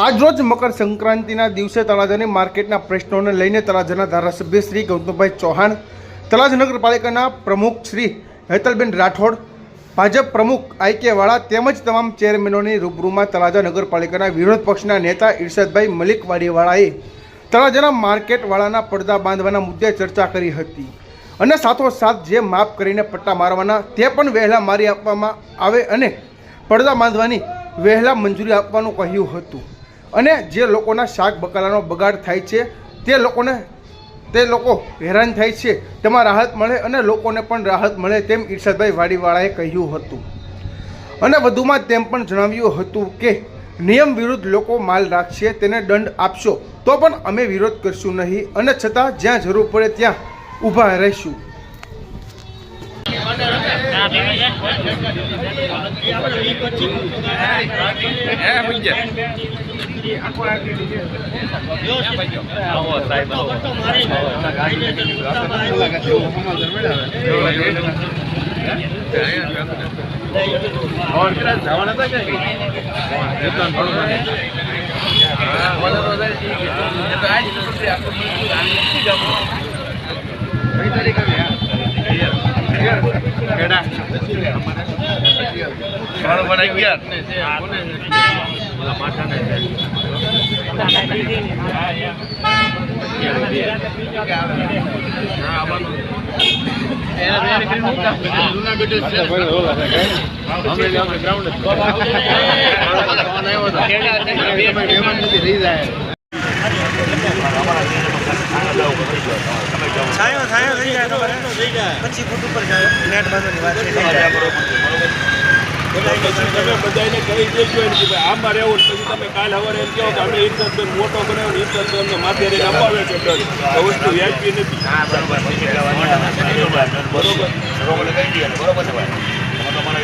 આજરોજ મકર સંક્રાંતિના દિવસે તળાજાની માર્કેટના પ્રશ્નોને લઈને તળાજાના ધારાસભ્ય શ્રી ગૌતમભાઈ ચૌહાણ, તળાજા નગરપાલિકાના પ્રમુખ શ્રી હેતલબેન રાઠોડ, ભાજપ પ્રમુખ આઈ.કે. વાળા તેમજ તમામ ચેરમેનોની રૂબરૂમાં તળાજા નગરપાલિકાના વિરોધ પક્ષના નેતા ઇરશાદભાઈ મલિકવાડીવાળાએ તળાજાના માર્કેટવાળાના પડદા બાંધવાના મુદ્દે ચર્ચા કરી હતી અને સાથોસાથ જે માફ કરીને પટ્ટા મારવાના તે પણ વહેલા મારી આપવામાં આવે અને પડદા બાંધવાની વહેલા મંજૂરી આપવાનું કહ્યું હતું અને જે લોકોના શાક બકાલાનો બગાડ થાય છે તે લોકો હેરાન થાય છે તેમાં રાહત મળે અને લોકોને પણ રાહત મળે તેમ ઇરશાદભાઈ વાડીવાળાએ કહ્યું હતું અને વધુમાં તેમ પણ જણાવ્યું હતું કે નિયમ વિરુદ્ધ લોકો માલ રાખશે તેને દંડ આપશો તો પણ અમે વિરોધ કરશું નહીં અને છતાં જ્યાં જરૂર પડે ત્યાં ઊભા રહીશું। છાયો થઈ જાય તો 25 ફૂટ ઉપર જાય નેટ બાંધવાની વાત છે। બધાને કહી દેજો કે ભાઈ આમાં રહેવું પછી તમે કાલ સવારે એમ કહો કે અમે ઇજ્જતબેન મોટો બનાવ્યો ઇજ્જતબેન માથે રહીને અપાવે છે તો વસ્તુ વ્યાજબી નથી। બરોબર બરોબર છે ભાઈ તમારા